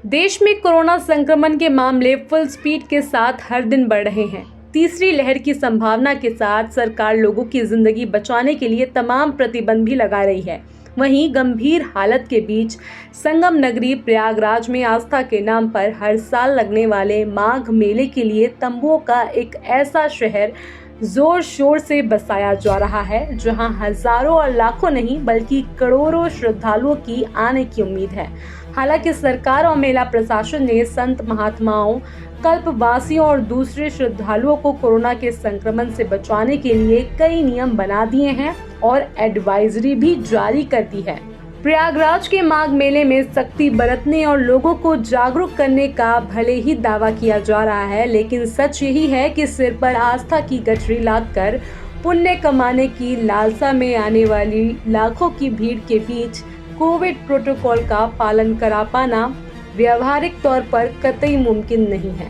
देश में कोरोना संक्रमण के मामले फुल स्पीड के साथ हर दिन बढ़ रहे हैं। तीसरी लहर की संभावना के साथ सरकार लोगों की जिंदगी बचाने के लिए तमाम प्रतिबंध भी लगा रही है। वहीं गंभीर हालत के बीच संगम नगरी प्रयागराज में आस्था के नाम पर हर साल लगने वाले माघ मेले के लिए तंबुओं का एक ऐसा शहर जोर शोर से बसाया जा रहा है, जहां हजारों और लाखों नहीं बल्कि करोड़ों श्रद्धालुओं की आने की उम्मीद है। हालांकि सरकार और मेला प्रशासन ने संत महात्माओं, कल्पवासियों और दूसरे श्रद्धालुओं को कोरोना के संक्रमण से बचाने के लिए कई नियम बना दिए हैं और एडवाइजरी भी जारी कर दी है। प्रयागराज के माघ मेले में सख्ती बरतने और लोगों को जागरूक करने का भले ही दावा किया जा रहा है, लेकिन सच यही है कि सिर पर आस्था की गठरी लादकर पुण्य कमाने की लालसा में आने वाली लाखों की भीड़ के बीच कोविड प्रोटोकॉल का पालन करा पाना व्यावहारिक तौर पर कतई मुमकिन नहीं है।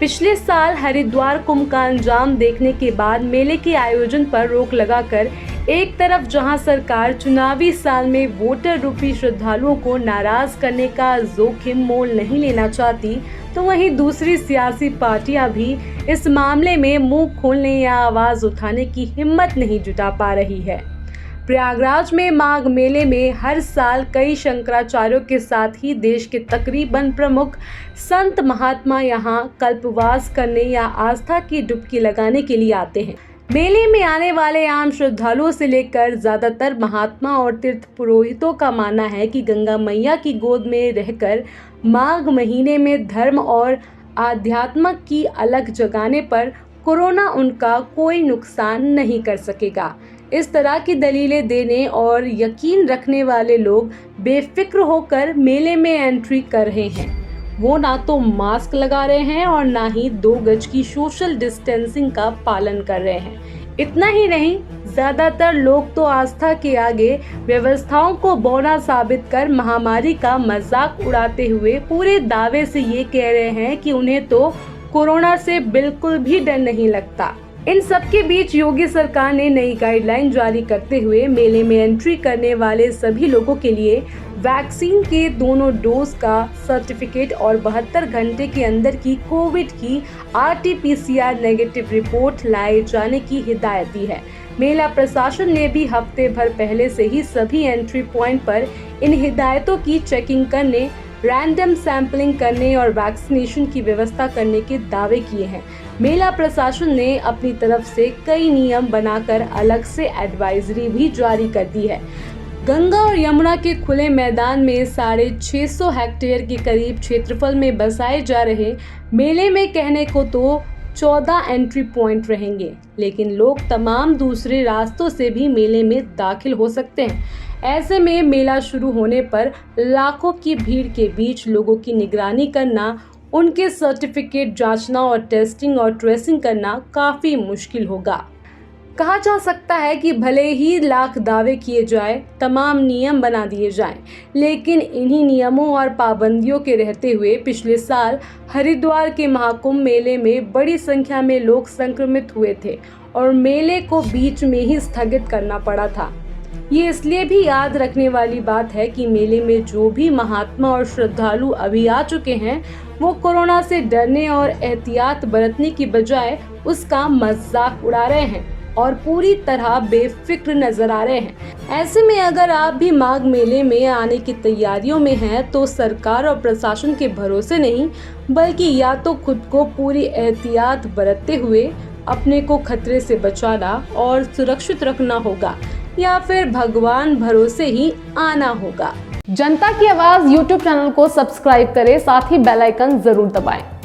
पिछले साल हरिद्वार कुंभ का अंजाम देखने के बाद मेले के आयोजन पर रोक लगाकर एक तरफ जहां सरकार चुनावी साल में वोटर रूपी श्रद्धालुओं को नाराज करने का जोखिम मोल नहीं लेना चाहती, तो वहीं दूसरी सियासी पार्टियां भी इस मामले में मुंह खोलने या आवाज उठाने की हिम्मत नहीं जुटा पा रही है। प्रयागराज में माघ मेले में हर साल कई शंकराचार्यों के साथ ही देश के तकरीबन प्रमुख संत महात्मा यहां कल्पवास करने या आस्था की डुबकी लगाने के लिए आते हैं। मेले में आने वाले आम श्रद्धालुओं से लेकर ज्यादातर महात्मा और तीर्थ पुरोहितों का मानना है कि गंगा मैया की गोद में रहकर माघ महीने में धर्म और आध्यात्म की अलग जगाने पर कोरोना उनका कोई नुकसान नहीं कर सकेगा। इस तरह की दलीलें देने और यकीन रखने वाले लोग बेफिक्र होकर मेले में एंट्री कर रहे हैं। वो ना तो मास्क लगा रहे हैं और ना ही 2 गज की सोशल डिस्टेंसिंग का पालन कर रहे हैं। इतना ही नहीं, ज्यादातर लोग तो आस्था के आगे व्यवस्थाओं को बौना साबित कर महामारी का मजाक उड़ाते हुए पूरे दावे से ये कह रहे हैं कि उन्हें तो कोरोना से बिल्कुल भी डर नहीं लगता। इन सब के बीच योगी सरकार ने नई गाइडलाइन जारी करते हुए मेले में एंट्री करने वाले सभी लोगों के लिए वैक्सीन के दोनों डोज का सर्टिफिकेट और 72 घंटे के अंदर की कोविड की RT-PCR नेगेटिव रिपोर्ट लाए जाने की हिदायत दी है। मेला प्रशासन ने भी हफ्ते भर पहले से ही सभी एंट्री पॉइंट पर इन हिदायतों की चेकिंग करने, रैंडम सैंपलिंग करने और वैक्सीनेशन की व्यवस्था करने के दावे किए हैं। मेला प्रशासन ने अपनी तरफ से कई नियम बनाकर अलग से एडवाइजरी भी जारी कर दी है। गंगा और यमुना के खुले मैदान में 650 हेक्टेयर के करीब क्षेत्रफल में बसाए जा रहे मेले में कहने को तो 14 एंट्री पॉइंट रहेंगे, लेकिन लोग तमाम दूसरे रास्तों से भी मेले में दाखिल हो सकते हैं। ऐसे में मेला शुरू होने पर लाखों की भीड़ के बीच लोगों की निगरानी करना, उनके सर्टिफिकेट जांचना और टेस्टिंग और ट्रेसिंग करना काफ़ी मुश्किल होगा। कहा जा सकता है कि भले ही लाख दावे किए जाए, तमाम नियम बना दिए जाएं, लेकिन इन्हीं नियमों और पाबंदियों के रहते हुए पिछले साल हरिद्वार के महाकुंभ मेले में बड़ी संख्या में लोग संक्रमित हुए थे और मेले को बीच में ही स्थगित करना पड़ा था। ये इसलिए भी याद रखने वाली बात है कि मेले में जो भी महात्मा और श्रद्धालु अभी आ चुके हैं, वो कोरोना से डरने और एहतियात बरतने की बजाय उसका मजाक उड़ा रहे हैं और पूरी तरह बेफिक्र नजर आ रहे हैं। ऐसे में अगर आप भी माघ मेले में आने की तैयारियों में हैं, तो सरकार और प्रशासन के भरोसे नहीं, बल्कि या तो खुद को पूरी एहतियात बरतते हुए अपने को खतरे से बचाना और सुरक्षित रखना होगा, या फिर भगवान भरोसे ही आना होगा। जनता की आवाज YouTube चैनल को सब्सक्राइब करें, साथ ही बेल आइकन जरूर दबाएं।